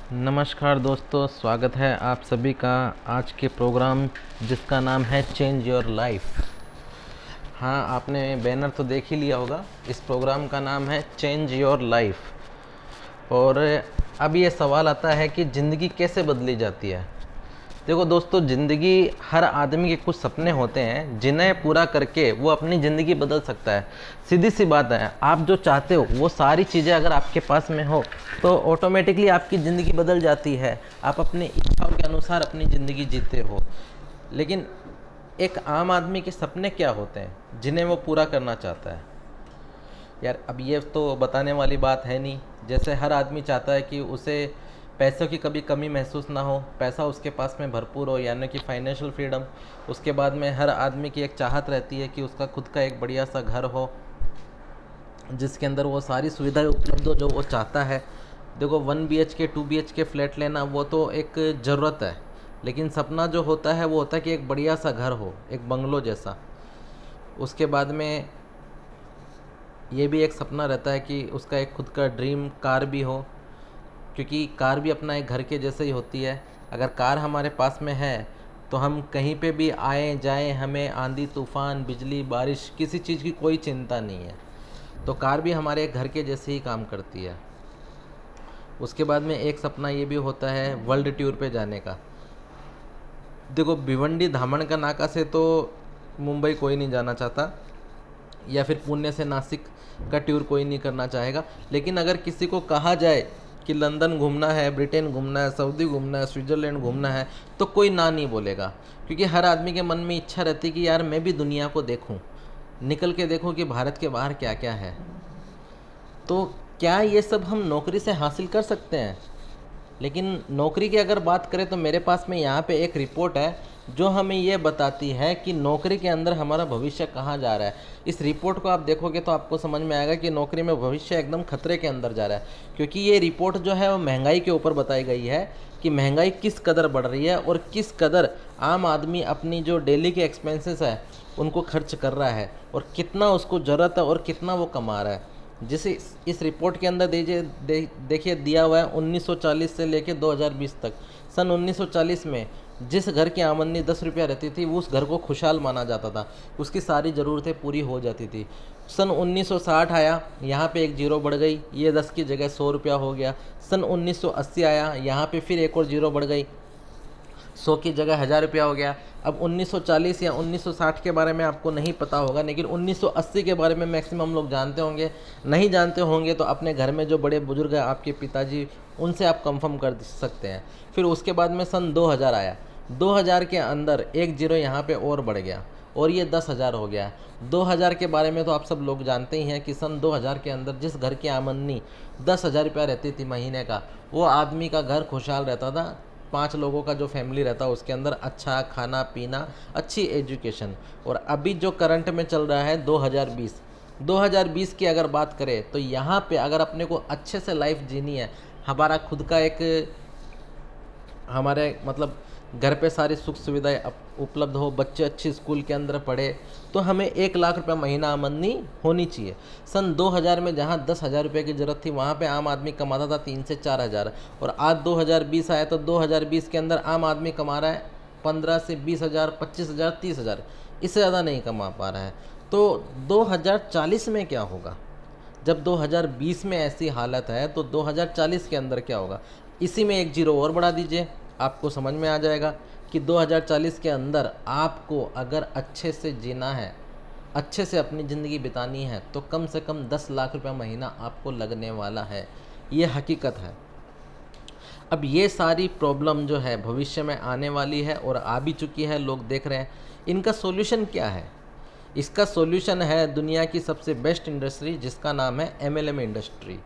नमस्कार दोस्तों, स्वागत है आप सभी का आज के प्रोग्राम जिसका नाम है चेंज योर लाइफ। हाँ, आपने बैनर तो देख ही लिया होगा। इस प्रोग्राम का नाम है चेंज योर लाइफ। और अब ये सवाल आता है कि ज़िंदगी कैसे बदली जाती है। देखो दोस्तों, ज़िंदगी, हर आदमी के कुछ सपने होते हैं जिन्हें पूरा करके वो अपनी ज़िंदगी बदल सकता है। सीधी सी बात है, आप जो चाहते हो वो सारी चीज़ें अगर आपके पास में हो तो ऑटोमेटिकली आपकी ज़िंदगी बदल जाती है। आप अपनी इच्छाओं के अनुसार अपनी ज़िंदगी जीते हो। लेकिन एक आम आदमी के सपने क्या होते हैं जिन्हें वो पूरा करना चाहता है? यार, अब ये तो बताने वाली बात है नहीं। जैसे हर आदमी चाहता है कि उसे पैसों की कभी कमी महसूस ना हो, पैसा उसके पास में भरपूर हो, यानी कि फाइनेंशियल फ्रीडम। उसके बाद में हर आदमी की एक चाहत रहती है कि उसका खुद का एक बढ़िया सा घर हो जिसके अंदर वो सारी सुविधाएं उपलब्ध हो जो वो चाहता है। देखो, 1 BHK 2 BHK फ्लैट लेना वो तो एक ज़रूरत है, लेकिन सपना जो होता है वो होता है कि एक बढ़िया सा घर हो, एक बंगलो जैसा। उसके बाद में ये भी एक सपना रहता है कि उसका एक खुद का ड्रीम कार भी हो, क्योंकि कार भी अपना एक घर के जैसे ही होती है। अगर कार हमारे पास में है तो हम कहीं पे भी आए जाएं, हमें आंधी तूफान बिजली बारिश किसी चीज़ की कोई चिंता नहीं है। तो कार भी हमारे एक घर के जैसे ही काम करती है। उसके बाद में एक सपना ये भी होता है वर्ल्ड टूर पे जाने का। देखो, भिवंडी धामण का नाका से तो मुंबई कोई नहीं जाना चाहता, या फिर पुणे से नासिक का टूर कोई नहीं करना चाहेगा। लेकिन अगर किसी को कहा जाए कि लंदन घूमना है, ब्रिटेन घूमना है, सऊदी घूमना है, स्विट्ज़रलैंड घूमना है, तो कोई ना नहीं बोलेगा। क्योंकि हर आदमी के मन में इच्छा रहती है कि यार मैं भी दुनिया को देखूं, निकल के देखूं कि भारत के बाहर क्या क्या है। तो क्या ये सब हम नौकरी से हासिल कर सकते हैं? लेकिन नौकरी की अगर बात करें तो मेरे पास में यहाँ पे एक रिपोर्ट है जो हमें ये बताती है कि नौकरी के अंदर हमारा भविष्य कहाँ जा रहा है। इस रिपोर्ट को आप देखोगे तो आपको समझ में आएगा कि नौकरी में भविष्य एकदम खतरे के अंदर जा रहा है। क्योंकि ये रिपोर्ट जो है वो महंगाई के ऊपर बताई गई है कि महंगाई किस कदर बढ़ रही है और किस कदर आम आदमी अपनी जो डेली के एक्सपेंसेस है उनको खर्च कर रहा है, और कितना उसको ज़रूरत है और कितना वो कमा रहा है। जिसे इस रिपोर्ट के अंदर देखिए दिया हुआ है 1940 से लेकर 2020 तक। सन 1940 में जिस घर की आमदनी 10 रुपया रहती थी वो उस घर को खुशहाल माना जाता था, उसकी सारी ज़रूरतें पूरी हो जाती थी। सन 1960 आया, यहाँ पे एक जीरो बढ़ गई, ये 10 की जगह 100 रुपया हो गया। सन 1980 आया, यहाँ पे फिर एक और जीरो बढ़ गई, 100 की जगह 1000 रुपया हो गया। अब 1940 या 1960 के बारे में आपको नहीं पता होगा, लेकिन 1980 के बारे में मैक्सिमम लोग जानते होंगे। नहीं जानते होंगे तो अपने घर में जो बड़े बुजुर्ग हैं, आपके पिताजी, उनसे आप कंफर्म कर सकते हैं। फिर उसके बाद में सन 2000 आया। 2000 के अंदर एक जीरो यहाँ पे और बढ़ गया और ये 10,000 हो गया। 2000 के बारे में तो आप सब लोग जानते ही हैं कि सन 2000 के अंदर जिस घर की आमदनी 10,000 रुपया रहती थी महीने का, वो आदमी का घर खुशहाल रहता था। 5 लोगों का जो फैमिली रहता उसके अंदर अच्छा खाना पीना, अच्छी एजुकेशन। और अभी जो करंट में चल रहा है 2020 की अगर बात करें तो यहाँ पे अगर अपने को अच्छे से लाइफ जीनी है, हमारा खुद का एक, हमारे मतलब घर पे सारी सुख सुविधाएं उपलब्ध हो, बच्चे अच्छी स्कूल के अंदर पढ़े, तो हमें 1 लाख रुपया महीना आमदनी होनी चाहिए। सन 2000 में जहाँ 10,000 रुपये की ज़रूरत थी वहाँ पे आम आदमी कमाता था 3 से 4 हज़ार, और आज 2020 आया तो 2020 के अंदर आम आदमी कमा रहा है 15 से 20,000, 25,000, 30,000, इससे ज़्यादा नहीं कमा पा रहा है। तो 2040 में क्या होगा? जब 2020 में ऐसी हालत है तो 2040 के अंदर क्या होगा? इसी में एक जीरो और बढ़ा दीजिए, आपको समझ में आ जाएगा कि 2040 के अंदर आपको अगर अच्छे से जीना है, अच्छे से अपनी ज़िंदगी बितानी है, तो कम से कम 10 लाख रुपया महीना आपको लगने वाला है। ये हकीकत है। अब ये सारी प्रॉब्लम जो है भविष्य में आने वाली है और आ भी चुकी है, लोग देख रहे हैं। इनका सॉल्यूशन क्या है? इसका सॉल्यूशन है दुनिया की सबसे बेस्ट इंडस्ट्री जिसका नाम है MLM इंडस्ट्री।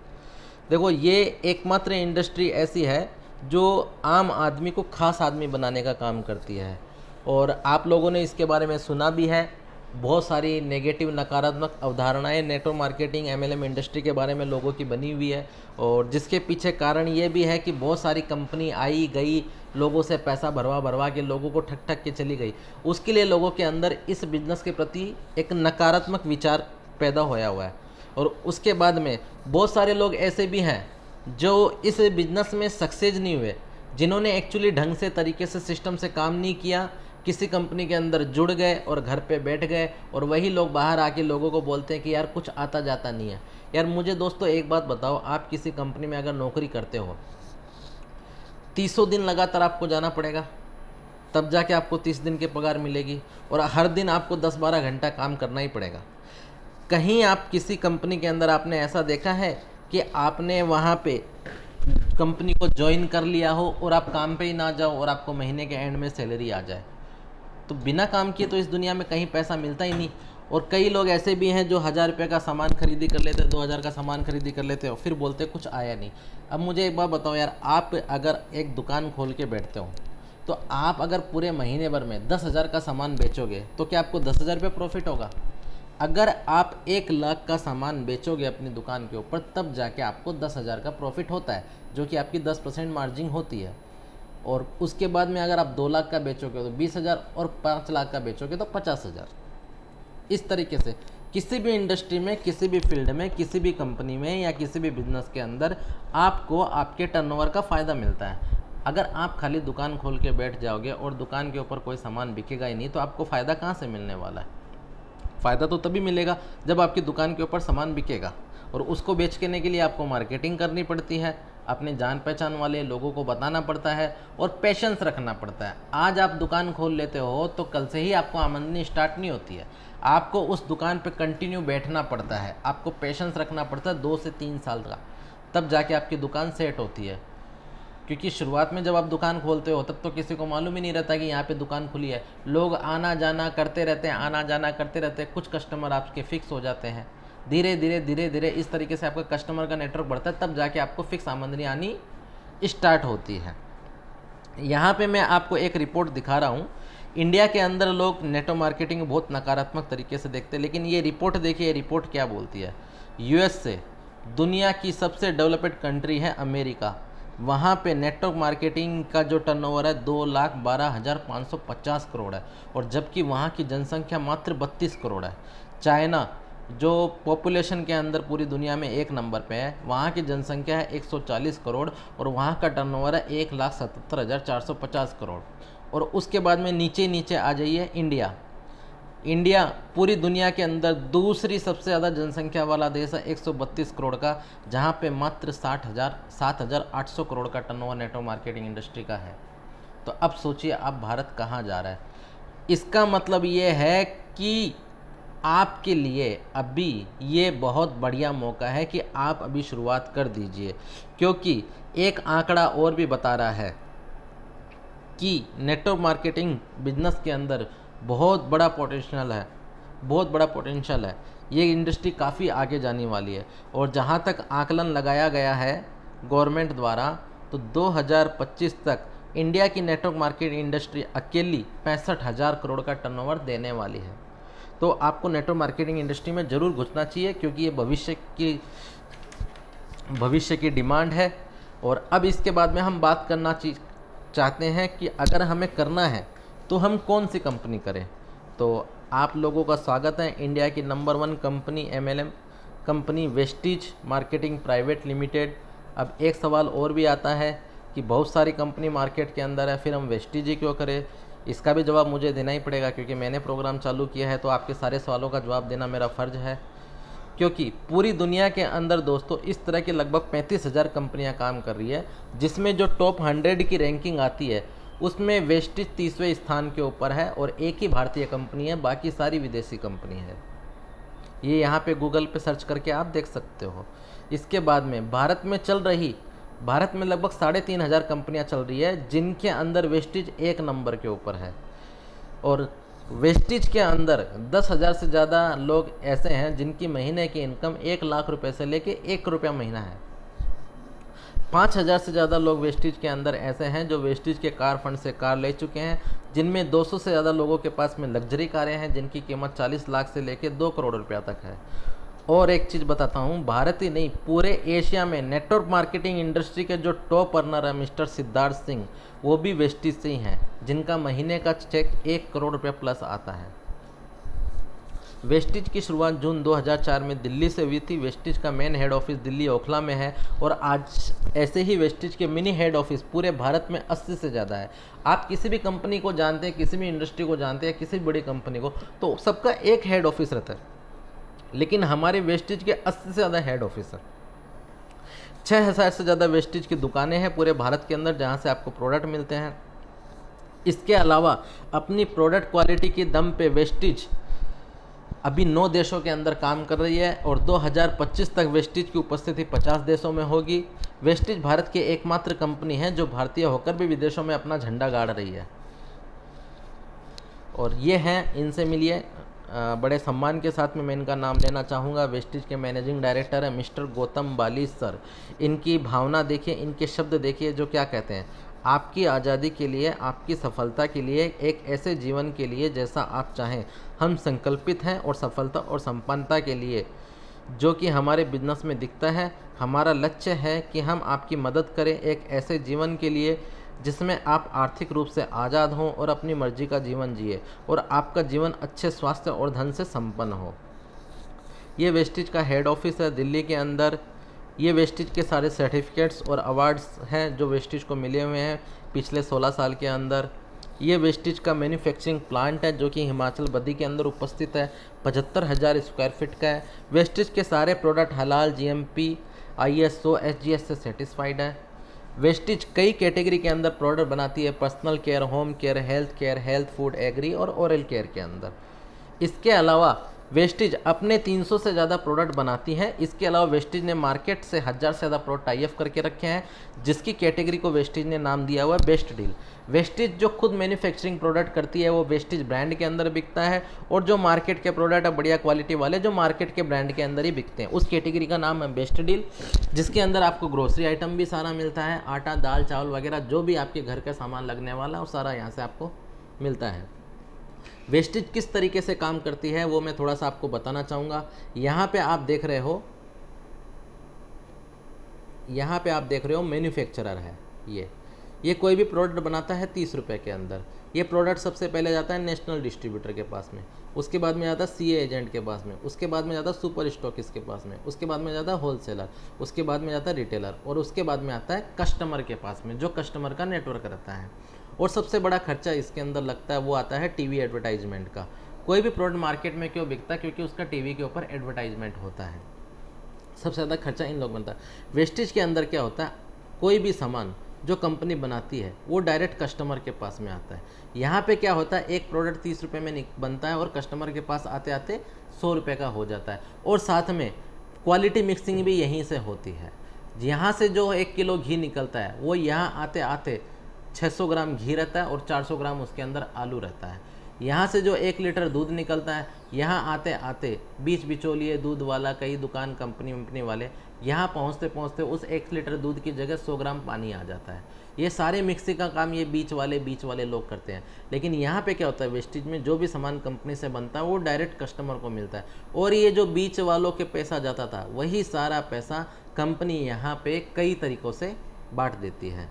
देखो, ये एकमात्र इंडस्ट्री ऐसी है जो आम आदमी को खास आदमी बनाने का काम करती है। और आप लोगों ने इसके बारे में सुना भी है। बहुत सारी नेगेटिव नकारात्मक अवधारणाएं नेटवर्क मार्केटिंग MLM इंडस्ट्री के बारे में लोगों की बनी हुई है, और जिसके पीछे कारण ये भी है कि बहुत सारी कंपनी आई गई, लोगों से पैसा भरवा भरवा के लोगों को ठग ठग के चली गई। उसके लिए लोगों के अंदर इस बिज़नेस के प्रति एक नकारात्मक विचार पैदा होया हुआ है। और उसके बाद में बहुत सारे लोग ऐसे भी हैं जो इस बिजनेस में सक्सेस नहीं हुए, जिन्होंने एक्चुअली ढंग से तरीके से सिस्टम से काम नहीं किया, किसी कंपनी के अंदर जुड़ गए और घर पे बैठ गए, और वही लोग बाहर आके लोगों को बोलते हैं कि यार कुछ आता जाता नहीं है। यार मुझे दोस्तों एक बात बताओ, आप किसी कंपनी में अगर नौकरी करते हो, 30 दिन लगातार आपको जाना पड़ेगा, तब जाके आपको 30 दिन की पगार मिलेगी, और हर दिन आपको 10-12 घंटा काम करना ही पड़ेगा। कहीं आप किसी कंपनी के अंदर आपने ऐसा देखा है कि आपने वहाँ पे कंपनी को ज्वाइन कर लिया हो और आप काम पे ही ना जाओ और आपको महीने के एंड में सैलरी आ जाए? तो बिना काम किए तो इस दुनिया में कहीं पैसा मिलता ही नहीं। और कई लोग ऐसे भी हैं जो 1000 रुपये का सामान खरीदी कर लेते, 2000 का सामान खरीदी कर लेते हो, फिर बोलते कुछ आया नहीं। अब मुझे एक बात बताओ यार, आप अगर एक दुकान खोल के बैठते हो तो आप अगर पूरे महीने भर में 10,000 का सामान बेचोगे तो क्या आपको 10,000 रुपये प्रॉफिट होगा? अगर आप 1 लाख का सामान बेचोगे अपनी दुकान के ऊपर, तब जाके आपको 10,000 का प्रॉफिट होता है, जो कि आपकी 10% मार्जिन होती है। और उसके बाद में अगर आप 2 लाख का बेचोगे तो 20,000, और 5 लाख का बेचोगे तो 50,000। इस तरीके से किसी भी इंडस्ट्री में, किसी भी फील्ड में, किसी भी कंपनी में या किसी भी बिजनेस के अंदर आपको आपके टर्नओवर का फ़ायदा मिलता है। अगर आप खाली दुकान खोल के बैठ जाओगे और दुकान के ऊपर कोई सामान बिकेगा ही नहीं, तो आपको फ़ायदा कहाँ से मिलने वाला है? फ़ायदा तो तभी मिलेगा जब आपकी दुकान के ऊपर सामान बिकेगा, और उसको बेचने के लिए आपको मार्केटिंग करनी पड़ती है, अपने जान पहचान वाले लोगों को बताना पड़ता है और पेशेंस रखना पड़ता है। आज आप दुकान खोल लेते हो तो कल से ही आपको आमदनी स्टार्ट नहीं होती है, आपको उस दुकान पे कंटिन्यू बैठना पड़ता है, आपको पेशेंस रखना पड़ता है 2 से 3 साल का, तब जाके आपकी दुकान सेट होती है। क्योंकि शुरुआत में जब आप दुकान खोलते हो तब तो किसी को मालूम ही नहीं रहता कि यहाँ पे दुकान खुली है, लोग आना जाना करते रहते हैं, आना जाना करते रहते हैं, कुछ कस्टमर आपके फिक्स हो जाते हैं। धीरे धीरे धीरे धीरे इस तरीके से आपका कस्टमर का नेटवर्क बढ़ता है, तब जाके आपको फिक्स आमदनी आनी स्टार्ट होती है। यहाँ पे मैं आपको एक रिपोर्ट दिखा रहा हूँ। इंडिया के अंदर लोग नेटवर्क मार्केटिंग बहुत नकारात्मक तरीके से देखते हैं, लेकिन ये रिपोर्ट देखिए, ये रिपोर्ट क्या बोलती है। यूएस से, दुनिया की सबसे डेवलप्ड कंट्री है अमेरिका, वहाँ पे नेटवर्क मार्केटिंग का जो टर्नओवर है 2,12,550 करोड़ है, और जबकि वहाँ की जनसंख्या मात्र 32 करोड़ है। चाइना जो पॉपुलेशन के अंदर पूरी दुनिया में 1 नंबर पे है, वहाँ की जनसंख्या है 140 करोड़ और वहाँ का टर्नओवर है 1,77,450 करोड़। और उसके बाद में नीचे नीचे आ जाइए, इंडिया। इंडिया पूरी दुनिया के अंदर दूसरी सबसे ज़्यादा जनसंख्या वाला देश है, 132 करोड़ का, जहाँ पे मात्र 7,800 करोड़ का टर्नओवर नेटवर्क मार्केटिंग इंडस्ट्री का है। तो अब सोचिए अब भारत कहाँ जा रहा है। इसका मतलब ये है कि आपके लिए अभी ये बहुत बढ़िया मौका है कि आप अभी शुरुआत कर दीजिए, क्योंकि एक आंकड़ा और भी बता रहा है कि नेटवर्क मार्केटिंग बिजनेस के अंदर बहुत बड़ा पोटेंशियल है, बहुत बड़ा पोटेंशियल है। ये इंडस्ट्री काफ़ी आगे जाने वाली है, और जहाँ तक आकलन लगाया गया है गवर्नमेंट द्वारा, तो 2025 तक इंडिया की नेटवर्क मार्केटिंग इंडस्ट्री अकेली 65,000 करोड़ का टर्नओवर देने वाली है। तो आपको नेटवर्क मार्केटिंग इंडस्ट्री में ज़रूर घुसना चाहिए, क्योंकि ये भविष्य की डिमांड है। और अब इसके बाद में हम बात करना चाहते हैं कि अगर हमें करना है तो हम कौन सी कंपनी करें। तो आप लोगों का स्वागत है इंडिया की number 1 company MLM company Vestige marketing private limited. अब एक सवाल और भी आता है कि बहुत सारी कंपनी मार्केट के अंदर है, फिर हम वेस्टीज ही क्यों करें? इसका भी जवाब मुझे देना ही पड़ेगा, क्योंकि मैंने प्रोग्राम चालू किया है, तो आपके सारे सवालों का जवाब देना मेरा फ़र्ज़ है। क्योंकि पूरी दुनिया के अंदर दोस्तों इस तरह की लगभग 35,000 कंपनियां काम कर रही है, जिसमें जो टॉप 100 की रैंकिंग आती है उसमें वेस्टीज 30वें स्थान के ऊपर है, और एक ही भारतीय कंपनी है, बाकी सारी विदेशी कंपनी है। ये यहाँ पे गूगल पे सर्च करके आप देख सकते हो। इसके बाद में भारत में लगभग 3,500 कंपनियाँ चल रही है, जिनके अंदर वेस्टीज 1 नंबर के ऊपर है। और वेस्टीज के अंदर 10,000 से ज़्यादा लोग ऐसे हैं जिनकी महीने की इनकम 1 लाख रुपए से लेके 1 रुपया महीना है। 5,000 से ज़्यादा लोग वेस्टीज के अंदर ऐसे हैं जो वेस्टीज के कार फंड से कार ले चुके हैं, जिनमें 200 से ज़्यादा लोगों के पास में लग्जरी कारें हैं जिनकी कीमत 40 लाख से लेके 2 करोड़ रुपया तक है। और एक चीज़ बताता हूँ, भारत ही नहीं पूरे एशिया में नेटवर्क मार्केटिंग इंडस्ट्री के जो टॉप अर्नर है मिस्टर सिद्धार्थ सिंह, वो भी वेस्टीज से ही हैं, जिनका महीने का चेक 1 करोड़ रुपया प्लस आता है। वेस्टिज की शुरुआत जून 2004 में दिल्ली से हुई थी। वेस्टिज का main head office Delhi Okhla में है और आज ऐसे ही वेस्टिज के मिनी हेड ऑफिस पूरे भारत में 80 से ज़्यादा है। आप किसी भी कंपनी को जानते हैं, किसी भी इंडस्ट्री को जानते हैं, किसी भी बड़ी कंपनी को, तो सबका एक हेड ऑफिस रहता है, लेकिन हमारे वेस्टिज के 80 से ज़्यादा हेड ऑफिस है। 6000 से ज़्यादा वेस्टिज की दुकानें हैं पूरे भारत के अंदर जहाँ से आपको प्रोडक्ट मिलते हैं। इसके अलावा अपनी प्रोडक्ट क्वालिटी के दम पे वेस्टिज अभी 9 देशों के अंदर काम कर रही है और 2025 तक वेस्टिज की उपस्थिति 50 देशों में होगी। वेस्टिज भारत की एकमात्र कंपनी है जो भारतीय होकर भी विदेशों में अपना झंडा गाड़ रही है। और ये हैं, इनसे मिलिए, बड़े सम्मान के साथ में मैं इनका नाम लेना चाहूँगा। वेस्टिज के मैनेजिंग डायरेक्टर है मिस्टर गौतम बाली सर। इनकी भावना देखिए, इनके शब्द देखिए जो क्या कहते हैं। आपकी आज़ादी के लिए, आपकी सफलता के लिए, एक ऐसे जीवन के लिए जैसा आप चाहें, हम संकल्पित हैं और सफलता और संपन्नता के लिए जो कि हमारे बिजनेस में दिखता है। हमारा लक्ष्य है कि हम आपकी मदद करें एक ऐसे जीवन के लिए जिसमें आप आर्थिक रूप से आज़ाद हों और अपनी मर्जी का जीवन जिए और आपका जीवन अच्छे स्वास्थ्य और धन से संपन्न हो। ये वेस्टिज का हेड ऑफिस है दिल्ली के अंदर। ये वेस्टिज के सारे सर्टिफिकेट्स और अवार्ड्स हैं जो वेस्टिज को मिले हुए हैं पिछले 16 साल के अंदर। ये वेस्टिज का मैन्युफैक्चरिंग प्लांट है जो कि हिमाचल बद्दी के अंदर उपस्थित है, 75,000 स्क्वायर फीट का है। वेस्टिज के सारे प्रोडक्ट हलाल, जीएमपी, आईएसओ, एसजीएस से सेटिस्फाइड है। वेस्टिज कई कैटेगरी के अंदर प्रोडक्ट बनाती है, personal care, home care, health food, agri और ओरल केयर के अंदर। इसके अलावा वेस्टिज अपने 300 से ज़्यादा प्रोडक्ट बनाती है। इसके अलावा वेस्टिज ने मार्केट से 1000 से ज़्यादा प्रोडक्ट टाई अप करके रखे हैं, जिसकी कैटेगरी को वेस्टिज ने नाम दिया हुआ है बेस्ट डील। वेस्टिज जो खुद मैन्युफैक्चरिंग प्रोडक्ट करती है वो वेस्टिज ब्रांड के अंदर बिकता है, और जो मार्केट के प्रोडक्ट है बढ़िया क्वालिटी वाले जो मार्केट के ब्रांड के अंदर ही बिकते हैं, उस कैटेगरी का नाम है बेस्ट डील, जिसके अंदर आपको ग्रोसरी आइटम भी सारा मिलता है। आटा, दाल, चावल वगैरह जो भी आपके घर का सामान लगने वाला है वो सारा यहाँ से आपको मिलता है। वेस्टिज किस तरीके से काम करती है वो मैं थोड़ा सा आपको बताना चाहूँगा। यहाँ पे आप देख रहे हो, मैन्युफैक्चरर है। ये कोई भी प्रोडक्ट बनाता है 30 रुपये के अंदर। ये प्रोडक्ट सबसे पहले जाता है नेशनल डिस्ट्रीब्यूटर के पास में, उसके बाद में जाता है सीए एजेंट के पास में, उसके बाद में जाता है सुपर स्टॉकिस्ट के पास में, उसके बाद में जाता है होलसेलर, उसके बाद में जाता है रिटेलर, और उसके बाद में आता है कस्टमर के पास में जो कस्टमर का नेटवर्क रहता है। और सबसे बड़ा खर्चा इसके अंदर लगता है वो आता है टीवी एडवर्टाइजमेंट का। कोई भी प्रोडक्ट मार्केट में क्यों बिकता है? क्योंकि उसका टीवी के ऊपर एडवर्टाइजमेंट होता है। सबसे ज़्यादा खर्चा इन लोग बनता है। वेस्टिज के अंदर क्या होता है, कोई भी सामान जो कंपनी बनाती है वो डायरेक्ट कस्टमर के पास में आता है। यहाँ पे क्या होता है, एक प्रोडक्ट 30 रुपये में बनता है और कस्टमर के पास आते आते 100 रुपये का हो जाता है, और साथ में क्वालिटी मिक्सिंग भी यहीं से होती है। यहाँ से जो 1 किलो घी निकलता है वो यहाँ आते आते 600 ग्राम घी रहता है और 400 ग्राम उसके अंदर आलू रहता है। यहाँ से जो 1 लीटर दूध निकलता है, यहाँ आते आते बीच बिचौलिए दूध वाला, कई दुकान कंपनी वाले, यहाँ पहुँचते पहुँचते उस 1 लीटर दूध की जगह 100 ग्राम पानी आ जाता है। ये सारे मिक्सिंग का काम ये बीच वाले लोग करते हैं। लेकिन यहाँ पे क्या होता है, वेस्टिज में जो भी सामान कंपनी से बनता है वो डायरेक्ट कस्टमर को मिलता है, और ये जो बीच वालों के पैसा जाता था वही सारा पैसा कंपनी यहाँ पे कई तरीक़ों से बांट देती है।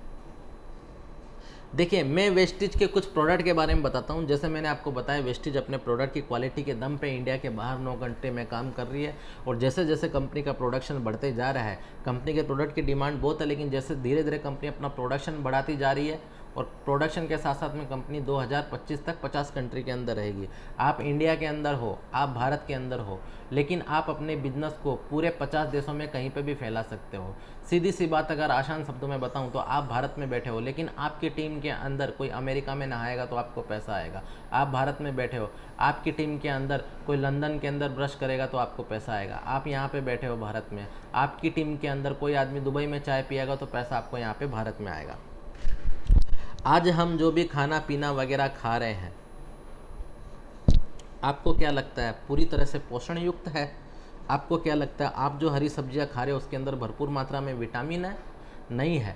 देखिए, मैं वेस्टिज के कुछ प्रोडक्ट के बारे में बताता हूँ। जैसे मैंने आपको बताया, वेस्टिज अपने प्रोडक्ट की क्वालिटी के दम पे इंडिया के बाहर 9 घंटे में काम कर रही है, और जैसे जैसे कंपनी का प्रोडक्शन बढ़ते जा रहा है, कंपनी के प्रोडक्ट की डिमांड बहुत है, लेकिन जैसे धीरे धीरे कंपनी अपना प्रोडक्शन बढ़ाती जा रही है, और प्रोडक्शन के साथ साथ में कंपनी 2025 तक 50 कंट्री के अंदर रहेगी। आप इंडिया के अंदर हो, आप भारत के अंदर हो, लेकिन आप अपने बिजनेस को पूरे 50 देशों में कहीं पे भी फैला सकते हो। सीधी सी बात अगर आसान शब्दों में बताऊं तो आप भारत में बैठे हो, लेकिन आपकी टीम के अंदर कोई अमेरिका में नहाएगा तो आपको पैसा आएगा। आप भारत में बैठे हो, आपकी टीम के अंदर कोई लंदन के अंदर ब्रश करेगा तो आपको पैसा आएगा। आप यहाँ पे बैठे हो भारत में, आपकी टीम के अंदर कोई आदमी दुबई में चाय पिएगा तो पैसा आपको यहाँ पे भारत में आएगा। आज हम जो भी खाना पीना वगैरह खा रहे हैं, आपको क्या लगता है पूरी तरह से पोषण युक्त है? आपको क्या लगता है आप जो हरी सब्जियां खा रहे हो उसके अंदर भरपूर मात्रा में विटामिन है? नहीं है।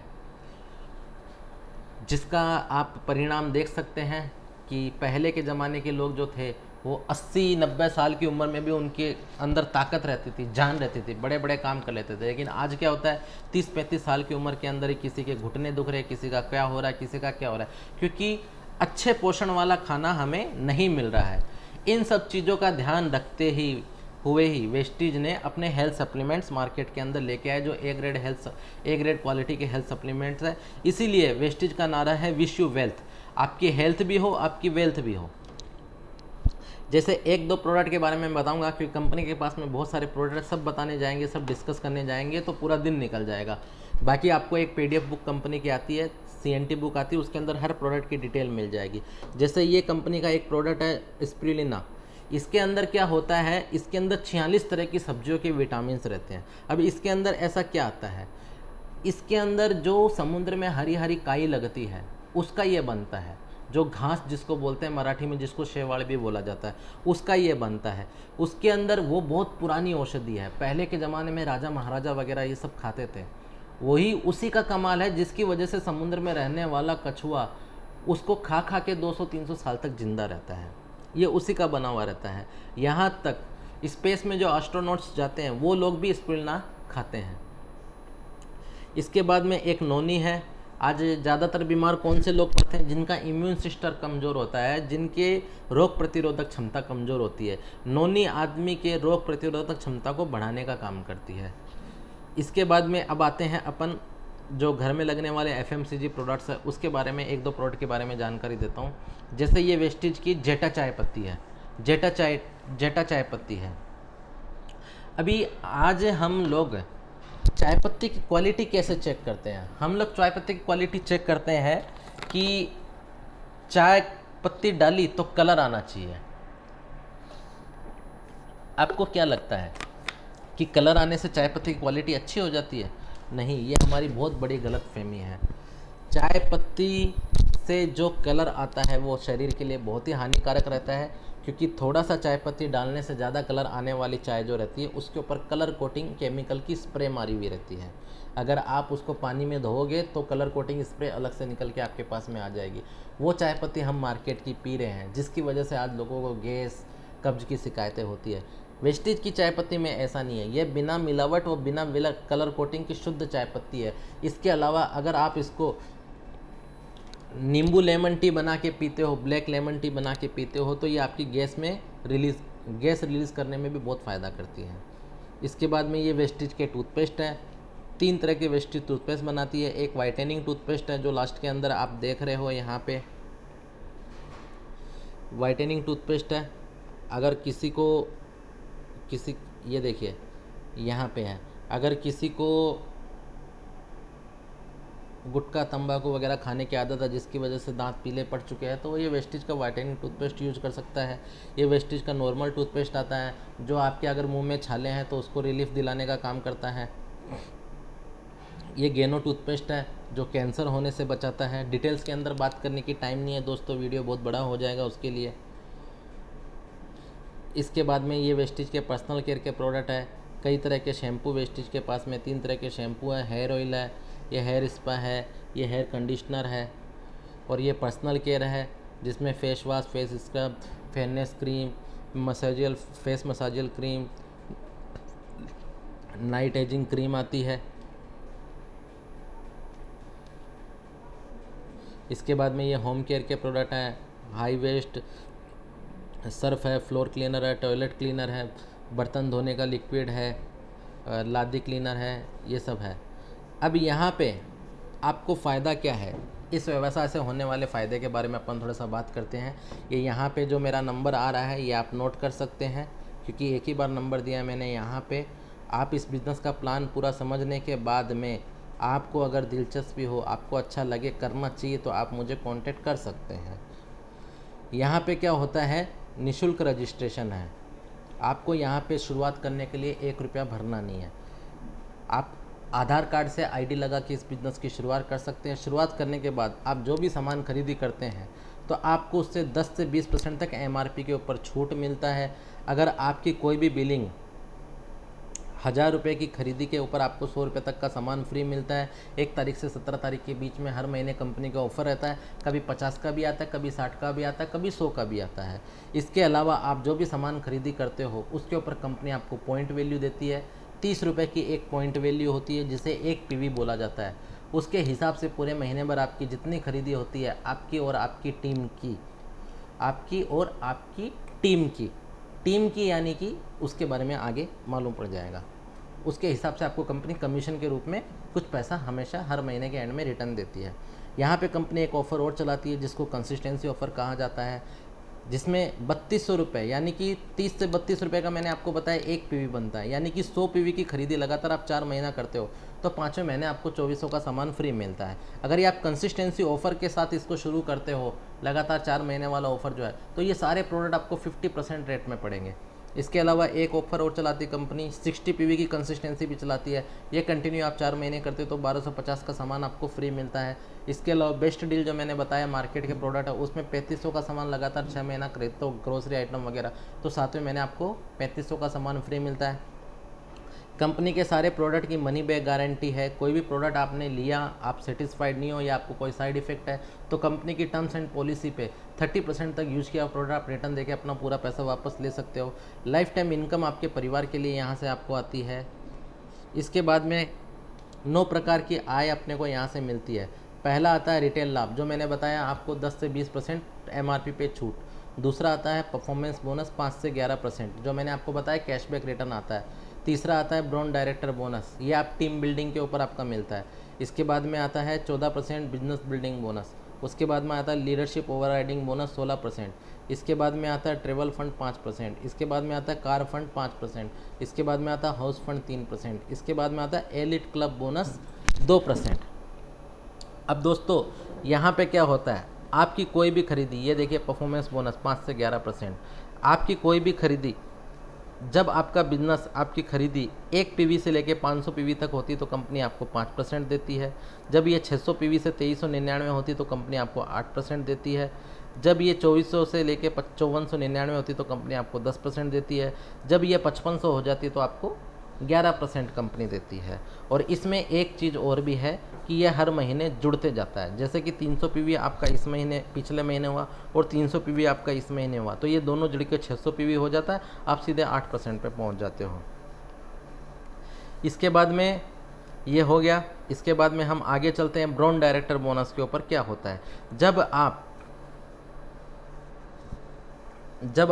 जिसका आप परिणाम देख सकते हैं कि पहले के ज़माने के लोग जो थे वो 80-90 साल की उम्र में भी उनके अंदर ताकत रहती थी, जान रहती थी, बड़े बड़े काम कर लेते थे। लेकिन आज क्या होता है, 30-35 साल की उम्र के अंदर ही किसी के घुटने दुख रहे, किसी का क्या हो रहा है, किसी का क्या हो रहा है, क्योंकि अच्छे पोषण वाला खाना हमें नहीं मिल रहा है। इन सब चीज़ों का ध्यान रखते ही हुए ही वेस्टीज ने अपने हेल्थ सप्लीमेंट्स मार्केट के अंदर लेके आए, जो ए ग्रेड क्वालिटी के हेल्थ सप्लीमेंट्स है। इसीलिए वेस्टीज का नारा है विश यू वेल्थ, आपकी हेल्थ भी हो, आपकी वेल्थ भी हो। जैसे एक दो प्रोडक्ट के बारे में बताऊंगा, क्योंकि कंपनी के पास में बहुत सारे प्रोडक्ट सब बताने जाएंगे, सब डिस्कस करने जाएंगे तो पूरा दिन निकल जाएगा। बाकी आपको एक PDF बुक कंपनी की आती है, CNT बुक आती है, उसके अंदर हर प्रोडक्ट की डिटेल मिल जाएगी। जैसे ये कंपनी का एक प्रोडक्ट है स्प्रुलिना, इसके अंदर क्या होता है, इसके अंदर 46 तरह की सब्जियों के विटामिन रहते हैं। अब इसके अंदर ऐसा क्या आता है, इसके अंदर जो समुद्र में हरी हरी काई लगती है उसका ये बनता है, जो घास जिसको बोलते हैं मराठी में, जिसको शेवाड़ भी बोला जाता है, उसका ये बनता है। उसके अंदर वो बहुत पुरानी औषधि है, पहले के ज़माने में राजा महाराजा वगैरह ये सब खाते थे। वही उसी का कमाल है जिसकी वजह से समुद्र में रहने वाला कछुआ उसको खा खा के 200-300 साल तक जिंदा रहता है। ये उसी का बना हुआ रहता है। यहाँ तक स्पेस में जो एस्ट्रोनॉट्स जाते हैं वो लोग भी स्प्रुलिना खाते हैं। इसके बाद में एक नोनी है। आज ज़्यादातर बीमार कौन से लोग पड़ते हैं, जिनका इम्यून सिस्टम कमज़ोर होता है, जिनके रोग प्रतिरोधक क्षमता कमज़ोर होती है। नोनी आदमी के रोग प्रतिरोधक क्षमता को बढ़ाने का काम करती है। इसके बाद में अब आते हैं अपन जो घर में लगने वाले FMCG प्रोडक्ट्स है, उसके बारे में एक दो प्रोडक्ट के बारे में जानकारी देता हूँ। जैसे ये वेस्टीज की जेटा चाय पत्ती है, जेटा चाय पत्ती है। अभी आज हम लोग चाय पत्ती की क्वालिटी कैसे चेक करते हैं, हम लोग चाय पत्ती की क्वालिटी चेक करते हैं कि चाय पत्ती डाली तो कलर आना चाहिए। आपको क्या लगता है कि कलर आने से चाय पत्ती की क्वालिटी अच्छी हो जाती है? नहीं, ये हमारी बहुत बड़ी गलतफहमी है। चाय पत्ती से जो कलर आता है वो शरीर के लिए बहुत ही हानिकारक रहता है, क्योंकि थोड़ा सा चाय पत्ती डालने से ज़्यादा कलर आने वाली चाय जो रहती है उसके ऊपर कलर कोटिंग केमिकल की स्प्रे मारी हुई रहती है। अगर आप उसको पानी में धोओगे तो कलर कोटिंग स्प्रे अलग से निकल के आपके पास में आ जाएगी। वो चाय पत्ती हम मार्केट की पी रहे हैं, जिसकी वजह से आज लोगों को गैस, कब्ज की शिकायतें होती है। वेस्टीज की चाय पत्ती में ऐसा नहीं है, ये बिना मिलावट व बिना कलर कोटिंग की शुद्ध चाय पत्ती है। इसके अलावा अगर आप इसको नींबू लेमन टी बना के पीते हो, ब्लैक लेमन टी बना के पीते हो, तो ये आपकी गैस रिलीज़ करने में भी बहुत फ़ायदा करती है। इसके बाद में ये वेस्टीज के टूथपेस्ट है। 3 तरह के वेस्टीज टूथपेस्ट बनाती है। एक वाइटनिंग टूथपेस्ट है जो लास्ट के अंदर आप देख रहे हो, यहाँ पे वाइटनिंग टूथपेस्ट है। अगर ये देखिए यहाँ पे है, अगर किसी को गुटखा तंबाकू वगैरह खाने की आदत है, जिसकी वजह से दांत पीले पड़ चुके हैं, तो ये वेस्टीज का वाइटनिंग टूथपेस्ट यूज़ कर सकता है। ये वेस्टीज का नॉर्मल टूथपेस्ट आता है, जो आपके अगर मुंह में छाले हैं तो उसको रिलीफ दिलाने का काम करता है। ये गेनो टूथपेस्ट है जो कैंसर होने से बचाता है। डिटेल्स के अंदर बात करने की टाइम नहीं है दोस्तों, वीडियो बहुत बड़ा हो जाएगा उसके लिए। इसके बाद में ये वेस्टीज के पर्सनल केयर के प्रोडक्ट है। कई तरह के शैम्पू वेस्टीज के पास में 3 तरह के शैम्पू है। हेयर ऑयल है, ये हेयर स्पा है, ये हेयर कंडीशनर है, और ये पर्सनल केयर है जिसमें face wash, face scrub, fairness cream, face massage gel cream, night ageing cream आती है। इसके बाद में ये होम केयर के प्रोडक्ट हैं। हाई वेस्ट सर्फ है, फ्लोर क्लीनर है, टॉयलेट क्लीनर है, बर्तन धोने का लिक्विड है, लादी क्लीनर है, ये सब है। अब यहाँ पे आपको फ़ायदा क्या है, इस व्यवसाय से होने वाले फ़ायदे के बारे में अपन थोड़ा सा बात करते हैं। ये यहाँ पे जो मेरा नंबर आ रहा है ये आप नोट कर सकते हैं, क्योंकि एक ही बार नंबर दिया है मैंने यहाँ पे। आप इस बिज़नेस का प्लान पूरा समझने के बाद में आपको अगर दिलचस्पी हो, आपको अच्छा लगे, करना चाहिए, तो आप मुझे कांटेक्ट कर सकते हैं। यहाँ पे क्या होता है, निःशुल्क रजिस्ट्रेशन है। आपको यहाँ पे शुरुआत करने के लिए 1 रुपया भरना नहीं है। आप आधार कार्ड से आईडी लगा के इस बिज़नेस की शुरुआत कर सकते हैं। शुरुआत करने के बाद आप जो भी सामान खरीदी करते हैं तो आपको उससे 10 से 20% तक MRP के ऊपर छूट मिलता है। अगर आपकी कोई भी बिलिंग 1000 रुपये की खरीदी के ऊपर आपको 100 रुपये तक का सामान फ्री मिलता है। 1 तारीख से 17 तारीख के बीच में हर महीने कंपनी का ऑफ़र रहता है। कभी 50 का भी आता है, कभी 60 का भी आता है, कभी 100 का भी आता है। इसके अलावा आप जो भी सामान खरीदी करते हो उसके ऊपर कंपनी आपको पॉइंट वैल्यू देती है। 30 रुपये की एक पॉइंट वैल्यू होती है, जिसे 1 PV बोला जाता है। उसके हिसाब से पूरे महीने भर आपकी जितनी खरीदी होती है, आपकी और आपकी टीम की यानी कि उसके बारे में आगे मालूम पड़ जाएगा। उसके हिसाब से आपको कंपनी कमीशन के रूप में कुछ पैसा हमेशा हर महीने के एंड में रिटर्न देती है। यहाँ पे कंपनी एक ऑफ़र और चलाती है जिसको कंसिस्टेंसी ऑफ़र कहा जाता है, जिसमें 3200 रुपये यानी कि 30 से 32 रुपये का मैंने आपको बताया एक पीवी बनता है, यानी कि 100 पीवी की खरीदी लगातार आप 4 महीना करते हो तो 5वें महीने आपको 2400 का सामान फ्री मिलता है। अगर ये आप कंसिस्टेंसी ऑफ़र के साथ इसको शुरू करते हो, लगातार 4 महीने वाला ऑफ़र जो है, तो ये सारे प्रोडक्ट आपको 50% रेट में पड़ेंगे। इसके अलावा एक ऑफ़र और चलाती है कंपनी, 60 पीवी की कंसिस्टेंसी भी चलाती है। ये कंटिन्यू आप 4 महीने करते हो तो 1250 का सामान आपको फ्री मिलता है। इसके अलावा बेस्ट डील जो मैंने बताया मार्केट के प्रोडक्ट है, उसमें 3500 का सामान लगातार 6 महीना खरीदते हो, ग्रोसरी आइटम वगैरह, तो 7वें महीने आपको 3500 का सामान फ्री मिलता है। कंपनी के सारे प्रोडक्ट की मनी बैक गारंटी है। कोई भी प्रोडक्ट आपने लिया, आप सेटिस्फाइड नहीं हो या आपको कोई साइड इफेक्ट है तो कंपनी की टर्म्स एंड पॉलिसी पे 30% तक यूज़ किया प्रोडक्ट आप रिटर्न देके अपना पूरा पैसा वापस ले सकते हो। लाइफ टाइम इनकम आपके परिवार के लिए यहाँ से आपको आती है। इसके बाद में 9 प्रकार की आय अपने को यहाँ से मिलती है। पहला आता है रिटेल लाभ, जो मैंने बताया आपको 10 से 20% MRP पे छूट। दूसरा आता है परफॉर्मेंस बोनस 5 से 11%, जो मैंने आपको बताया कैशबैक रिटर्न आता है। तीसरा आता है ब्रांड डायरेक्टर बोनस, ये आप टीम बिल्डिंग के ऊपर आपका मिलता है। इसके बाद में आता है 14% बिजनेस बिल्डिंग बोनस। उसके बाद में आता है लीडरशिप ओवरराइडिंग बोनस 16%। इसके बाद में आता है ट्रेवल फंड 5%। इसके बाद में आता है कार फंड 5%। इसके बाद में आता है हाउस फंड 3%। इसके बाद में आता है एलिट क्लब बोनस 2%। अब दोस्तों यहाँ पे क्या होता है, आपकी कोई भी खरीदी, ये देखिए परफॉर्मेंस बोनस 5 से 11%। आपकी कोई भी खरीदी, जब आपका बिजनेस, आपकी खरीदी 1 पीवी से लेके 500 पीवी तक होती तो कंपनी आपको 5% देती है। जब ये 600 पीवी से 2399 होती तो कंपनी आपको 8% देती है। जब ये 2400 से लेके 5499 होती तो कंपनी आपको 10% देती है। जब ये 5500 हो जाती तो आपको 11% कंपनी देती है। और इसमें एक चीज़ और भी है कि यह हर महीने जुड़ते जाता है। जैसे कि 300 पीवी आपका इस महीने, पिछले महीने हुआ और 300 पीवी आपका इस महीने हुआ, तो ये दोनों जुड़ के 600 पीवी हो जाता है, आप सीधे 8% पे पहुंच जाते हो। इसके बाद में ये हो गया। इसके बाद में हम आगे चलते हैं ब्रांड डायरेक्टर बोनस के ऊपर। क्या होता है, जब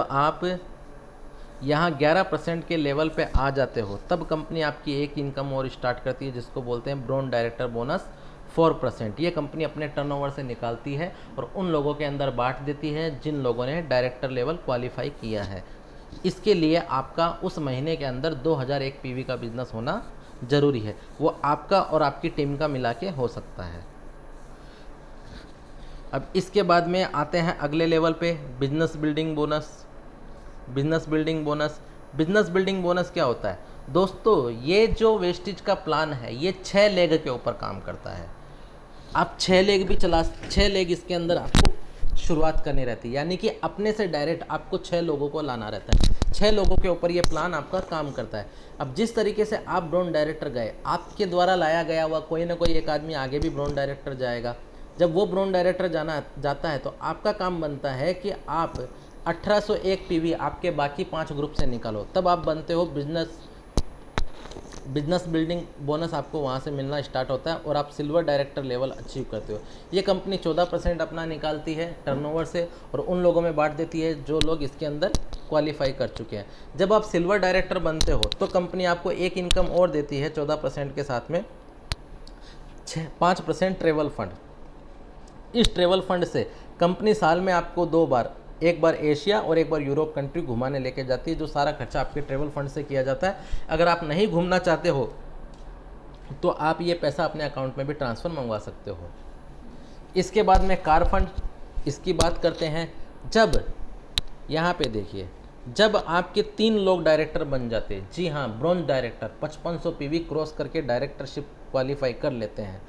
आप यहाँ 11% के लेवल पे आ जाते हो तब कंपनी आपकी एक इनकम और स्टार्ट करती है जिसको बोलते हैं ब्रांड डायरेक्टर बोनस 4%। ये कंपनी अपने टर्नओवर से निकालती है और उन लोगों के अंदर बांट देती है जिन लोगों ने डायरेक्टर लेवल क्वालिफाई किया है। इसके लिए आपका उस महीने के अंदर 2001 पीवी का बिजनेस होना ज़रूरी है। वो आपका और आपकी टीम का मिला के हो सकता है। अब इसके बाद में आते हैं अगले लेवल पे, business building bonus. Business building bonus क्या होता है दोस्तों, ये जो वेस्टेज का प्लान है ये 6 लेग के ऊपर काम करता है। आप 6 लेग इसके अंदर आपको शुरुआत करनी रहती है, यानी कि अपने से डायरेक्ट आपको 6 लोगों को लाना रहता है। 6 लोगों के ऊपर ये प्लान आपका काम करता है। अब जिस तरीके से आप ब्रांड डायरेक्टर गए, आपके द्वारा लाया गया हुआ कोई ना कोई एक आदमी आगे भी ब्रांड डायरेक्टर जाएगा। जब वो ब्रांड डायरेक्टर जाता है तो आपका काम बनता है कि आप 1801 पीवी आपके बाकी 5 ग्रुप से निकालो, तब आप बनते हो बिजनेस बिल्डिंग बोनस आपको वहाँ से मिलना स्टार्ट होता है और आप सिल्वर डायरेक्टर लेवल अचीव करते हो। ये कंपनी 14% अपना निकालती है टर्नओवर से और उन लोगों में बांट देती है जो लोग इसके अंदर क्वालिफाई कर चुके हैं। जब आप सिल्वर डायरेक्टर बनते हो तो कंपनी आपको एक इनकम और देती है 14% के साथ में 5% ट्रेवल फंड। इस ट्रेवल फंड से कंपनी साल में आपको 2 बार, एक बार एशिया और एक बार यूरोप कंट्री घुमाने लेके जाती है, जो सारा खर्चा आपके ट्रेवल फंड से किया जाता है। अगर आप नहीं घूमना चाहते हो तो आप ये पैसा अपने अकाउंट में भी ट्रांसफ़र मंगवा सकते हो। इसके बाद में कार फंड, इसकी बात करते हैं। जब यहाँ पे देखिए, जब आपके 3 लोग डायरेक्टर बन जाते हैं, जी हाँ, ब्रॉन्ज डायरेक्टर 5500 पीवी क्रॉस करके डायरेक्टरशिप क्वालिफाई कर लेते हैं,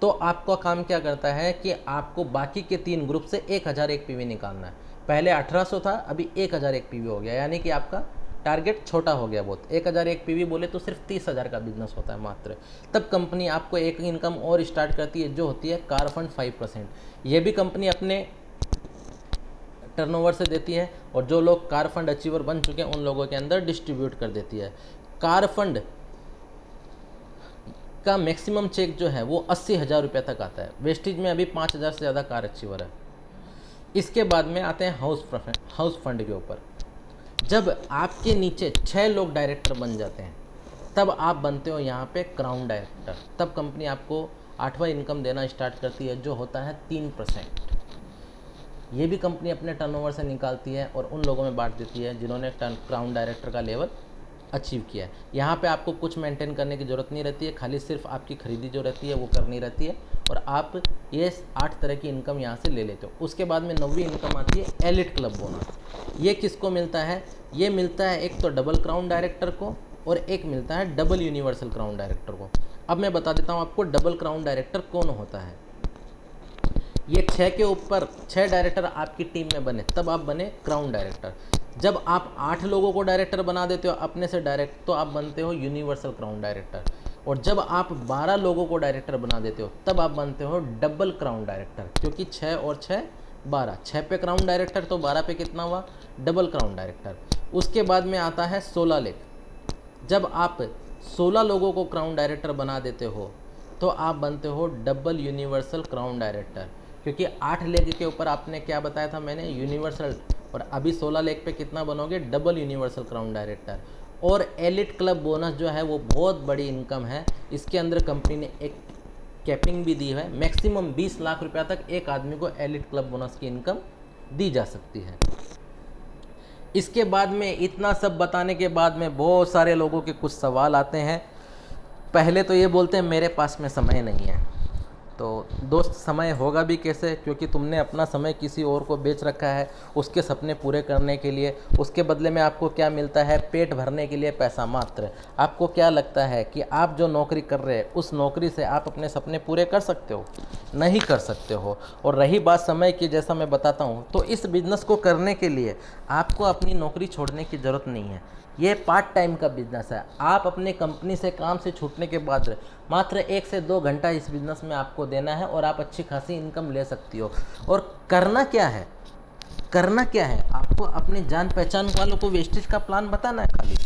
तो आपका काम क्या करता है कि आपको बाकी के 3 ग्रुप से 1001 पीवी निकालना है। पहले 1800 था, अभी 1001 पीवी हो गया, यानी कि आपका टारगेट छोटा हो गया बहुत। 1001 पीवी बोले तो सिर्फ 30,000 का बिजनेस होता है मात्र। तब कंपनी आपको एक इनकम और स्टार्ट करती है जो होती है कार फंड 5%। ये भी कंपनी अपने टर्नओवर से देती है और जो लोग कार फंड अचीवर बन चुके हैं उन लोगों के अंदर डिस्ट्रीब्यूट कर देती है। कार फंड का मैक्सिमम चेक जो है वो 80,000 रुपये तक आता है। वेस्टेज में अभी 5,000 से ज़्यादा कार अचीवर है। इसके बाद में आते हैं हाउस फंड के ऊपर। जब आपके नीचे 6 लोग डायरेक्टर बन जाते हैं तब आप बनते हो यहाँ पे क्राउन डायरेक्टर। तब कंपनी आपको 8वां इनकम देना स्टार्ट करती है, जो होता है 3%। ये भी कंपनी अपने टर्नओवर से निकालती है और उन लोगों में बांट देती है जिन्होंने क्राउन डायरेक्टर का लेवल अचीव किया है। यहाँ पे आपको कुछ मेंटेन करने की ज़रूरत नहीं रहती है, खाली सिर्फ आपकी खरीदी जो रहती है वो करनी रहती है और आप ये 8 तरह की इनकम यहाँ से ले लेते हो। उसके बाद में 9वीं इनकम आती है एलिट क्लब बोनस। ये किसको मिलता है? ये मिलता है एक तो डबल क्राउन डायरेक्टर को और एक मिलता है डबल यूनिवर्सल क्राउन डायरेक्टर को। अब मैं बता देता हूँ आपको डबल क्राउन डायरेक्टर कौन होता है। ये 6 के ऊपर 6 डायरेक्टर आपकी टीम में बने तब आप बने क्राउन डायरेक्टर। जब आप 8 लोगों को डायरेक्टर बना देते हो अपने से डायरेक्ट तो आप बनते हो यूनिवर्सल क्राउन डायरेक्टर। और जब आप 12 लोगों को डायरेक्टर बना देते हो तब आप बनते हो डबल क्राउन डायरेक्टर, क्योंकि 6 और 6 12, 6 पे क्राउन डायरेक्टर तो 12 पे कितना हुआ? Double crown director. उसके बाद में आता है 16 लेख। जब आप 16 लोगों को क्राउन डायरेक्टर बना देते हो तो आप बनते हो डबल यूनिवर्सल क्राउन डायरेक्टर, क्योंकि 8 लेग के ऊपर आपने क्या बताया था मैंने? यूनिवर्सल। और अभी 16 लेग पे कितना बनोगे? Double universal crown director. और एलिट क्लब बोनस जो है वो बहुत बड़ी इनकम है। इसके अंदर कंपनी ने एक कैपिंग भी दी है, मैक्सिमम 20 लाख रुपया तक एक आदमी को एलिट क्लब बोनस की इनकम दी जा सकती है। इसके बाद में इतना सब बताने के बाद में बहुत सारे लोगों के कुछ सवाल आते हैं। पहले तो ये बोलते हैं मेरे पास में समय नहीं है। तो दोस्त, समय होगा भी कैसे, क्योंकि तुमने अपना समय किसी और को बेच रखा है उसके सपने पूरे करने के लिए। उसके बदले में आपको क्या मिलता है? पेट भरने के लिए पैसा मात्र। आपको क्या लगता है कि आप जो नौकरी कर रहे हैं उस नौकरी से आप अपने सपने पूरे कर सकते हो? नहीं कर सकते हो। और रही बात समय की, जैसा मैं बताता हूँ, तो इस बिज़नेस को करने के लिए आपको अपनी नौकरी छोड़ने की ज़रूरत नहीं है। ये पार्ट टाइम का बिजनेस है। आप अपने कंपनी से काम से छूटने के बाद मात्र 1 से 2 घंटा इस बिज़नेस में आपको देना है और आप अच्छी खासी इनकम ले सकती हो। और करना क्या है? करना क्या है? आपको अपने जान पहचान वालों को वेस्टेज का प्लान बताना है खाली,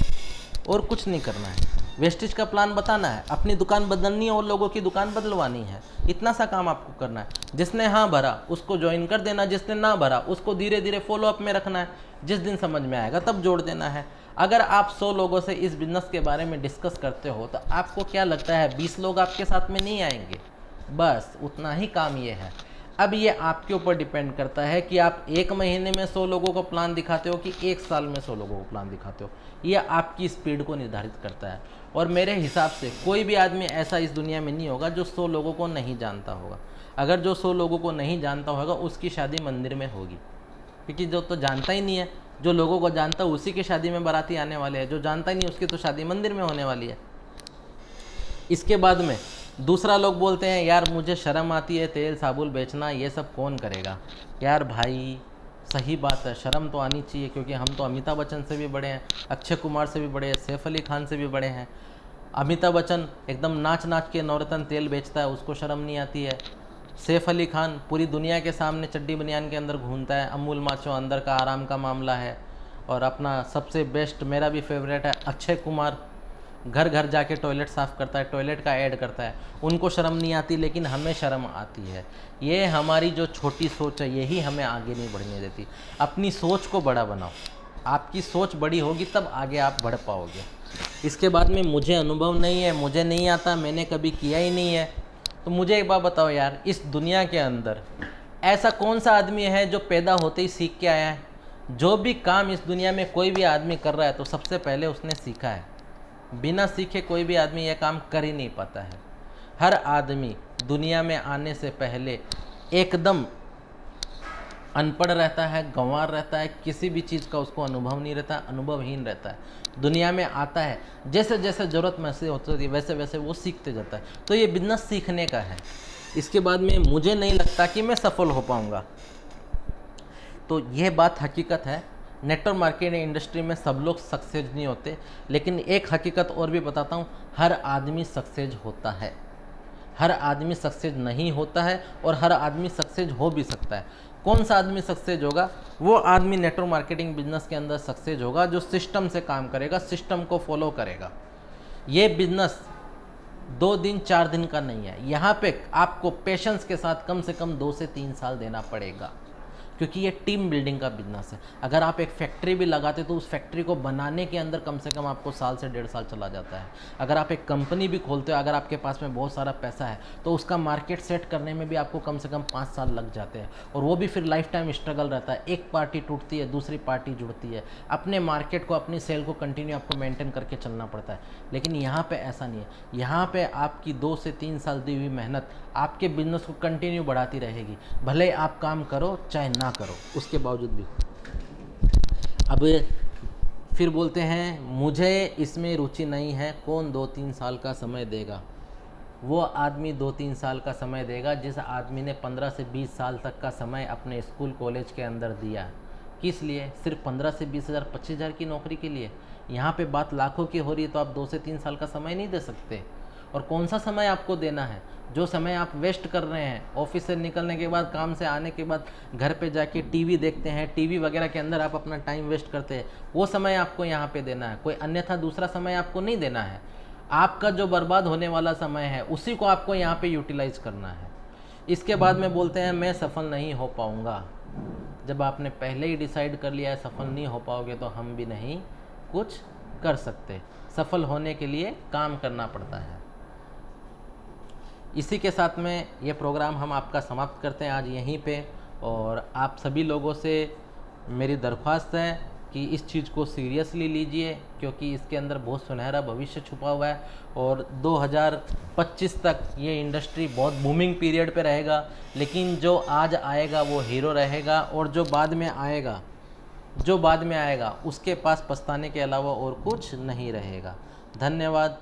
और कुछ नहीं करना है। वेस्टेज का प्लान बताना है, अपनी दुकान बदलनी है और लोगों की दुकान बदलवानी है। इतना सा काम आपको करना है। जिसने हाँ भरा उसको ज्वाइन कर देना, जिसने ना भरा उसको धीरे धीरे फॉलोअप में रखना है। जिस दिन समझ में आएगा तब जोड़ देना है। अगर आप 100 लोगों से इस बिज़नेस के बारे में डिस्कस करते हो तो आपको क्या लगता है 20 लोग आपके साथ में नहीं आएंगे? बस उतना ही काम ये है। अब ये आपके ऊपर डिपेंड करता है कि आप 1 महीने में 100 लोगों को प्लान दिखाते हो कि 1 साल में 100 लोगों को प्लान दिखाते हो। ये आपकी स्पीड को निर्धारित करता है। और मेरे हिसाब से कोई भी आदमी ऐसा इस दुनिया में नहीं होगा जो 100 लोगों को नहीं जानता होगा। अगर जो 100 लोगों को नहीं जानता होगा उसकी शादी मंदिर में होगी, क्योंकि जो तो जानता ही नहीं है, जो लोगों को जानता है उसी की शादी में बाराती आने वाले हैं। जो जानता ही नहीं उसकी तो शादी मंदिर में होने वाली है। इसके बाद में दूसरा लोग बोलते हैं यार मुझे शर्म आती है, तेल साबुन बेचना ये सब कौन करेगा? यार भाई सही बात है, शर्म तो आनी चाहिए, क्योंकि हम तो अमिताभ बच्चन से भी बड़े हैं, अक्षय कुमार से भी बड़े हैं, सैफ अली खान से भी बड़े हैं। अमिताभ बच्चन एकदम नाच नाच के नवरत्न तेल बेचता है, उसको शर्म नहीं आती है। सैफ अली खान पूरी दुनिया के सामने चड्डी बनियान के अंदर घूमता है। अमूल माचो अंदर का आराम का मामला है। और अपना सबसे बेस्ट मेरा भी फेवरेट है अक्षय कुमार, घर घर जाके टॉयलेट साफ़ करता है, टॉयलेट का ऐड करता है। उनको शर्म नहीं आती, लेकिन हमें शर्म आती है। ये हमारी जो छोटी सोच है यही हमें आगे नहीं बढ़ने देती। अपनी सोच को बड़ा बनाओ, आपकी सोच बड़ी होगी तब आगे आप बढ़ पाओगे। इसके बाद में मुझे अनुभव नहीं है, मुझे नहीं आता, मैंने कभी किया ही नहीं है। तो मुझे एक बात बताओ यार, इस दुनिया के अंदर ऐसा कौन सा आदमी है जो पैदा होते ही सीख के आया है? जो भी काम इस दुनिया में कोई भी आदमी कर रहा है तो सबसे पहले उसने सीखा है। बिना सीखे कोई भी आदमी यह काम कर ही नहीं पाता है। हर आदमी दुनिया में आने से पहले एकदम अनपढ़ रहता है, गंवार रहता है, किसी भी चीज़ का उसको अनुभव नहीं रहता, अनुभवहीन रहता है। दुनिया में आता है, जैसे जैसे ज़रूरत महसूस होती है वैसे वैसे वो सीखते जाता है। तो ये बिजनेस सीखने का है। इसके बाद में मुझे नहीं लगता कि मैं सफल हो पाऊँगा। तो यह बात हकीकत है। नेटवर्क मार्केटिंग इंडस्ट्री में सब लोग सक्सेस नहीं होते, लेकिन एक हकीकत और भी बताता हूँ, हर आदमी सक्सेस होता है, हर आदमी सक्सेस नहीं होता है, और हर आदमी सक्सेस हो भी सकता है। कौन सा आदमी सक्सेस होगा? वो आदमी नेटवर्क मार्केटिंग बिजनेस के अंदर सक्सेस होगा जो सिस्टम से काम करेगा, सिस्टम को फॉलो करेगा। ये बिजनेस 2 दिन 4 दिन का नहीं है। यहाँ पे आपको पेशेंस के साथ कम से कम 2 से 3 साल देना पड़ेगा। क्योंकि ये टीम बिल्डिंग का बिजनेस है। अगर आप एक फैक्ट्री भी लगाते तो उस फैक्ट्री को बनाने के अंदर कम से कम आपको साल से 1.5 साल चला जाता है। अगर आप एक कंपनी भी खोलते हो, अगर आपके पास में बहुत सारा पैसा है तो उसका मार्केट सेट करने में भी आपको कम से कम 5 साल लग जाते हैं, और वो भी फिर लाइफ टाइम स्ट्रगल रहता है। एक पार्टी टूटती है, दूसरी पार्टी जुड़ती है, अपने मार्केट को, अपनी सेल को कंटिन्यू आपको मेंटेन करके चलना पड़ता है। लेकिन यहाँ पे ऐसा नहीं है। यहाँ पे आपकी 2 से 3 साल दी हुई मेहनत आपके बिजनेस को कंटिन्यू बढ़ाती रहेगी, भले आप काम करो चाहे ना करो, उसके बावजूद भी। अब फिर बोलते हैं मुझे इसमें रुचि नहीं है, कौन 2-3 साल का समय देगा? वो आदमी 2-3 साल का समय देगा जिस आदमी ने 15 से 20 साल तक का समय अपने स्कूल कॉलेज के अंदर दिया। किस लिए? सिर्फ 15 से 20 हज़ार, 25 हज़ार की नौकरी के लिए? यहाँ पे बात लाखों की हो रही है, तो आप 2 से 3 साल का समय नहीं दे सकते। और कौन सा समय आपको देना है? जो समय आप वेस्ट कर रहे हैं, ऑफिस से निकलने के बाद, काम से आने के बाद घर पे जाके टीवी देखते हैं, टीवी वगैरह के अंदर आप अपना टाइम वेस्ट करते हैं, वो समय आपको यहाँ पे देना है। कोई अन्यथा दूसरा समय आपको नहीं देना है। आपका जो बर्बाद होने वाला समय है उसी को आपको यहाँ पे यूटिलाइज करना है। इसके बाद में बोलते हैं मैं सफल नहीं हो पाऊँगा। जब आपने पहले ही डिसाइड कर लिया है सफल नहीं हो पाओगे, तो हम भी नहीं कुछ कर सकते। सफल होने के लिए काम करना पड़ता है। इसी के साथ में ये प्रोग्राम हम आपका समाप्त करते हैं आज यहीं पे। और आप सभी लोगों से मेरी दरख्वास्त है कि इस चीज़ को सीरियसली लीजिए, क्योंकि इसके अंदर बहुत सुनहरा भविष्य छुपा हुआ है। और 2025 तक ये इंडस्ट्री बहुत बूमिंग पीरियड पे रहेगा। लेकिन जो आज आएगा वो हीरो रहेगा, और जो बाद में आएगा उसके पास पछताने के अलावा और कुछ नहीं रहेगा। धन्यवाद।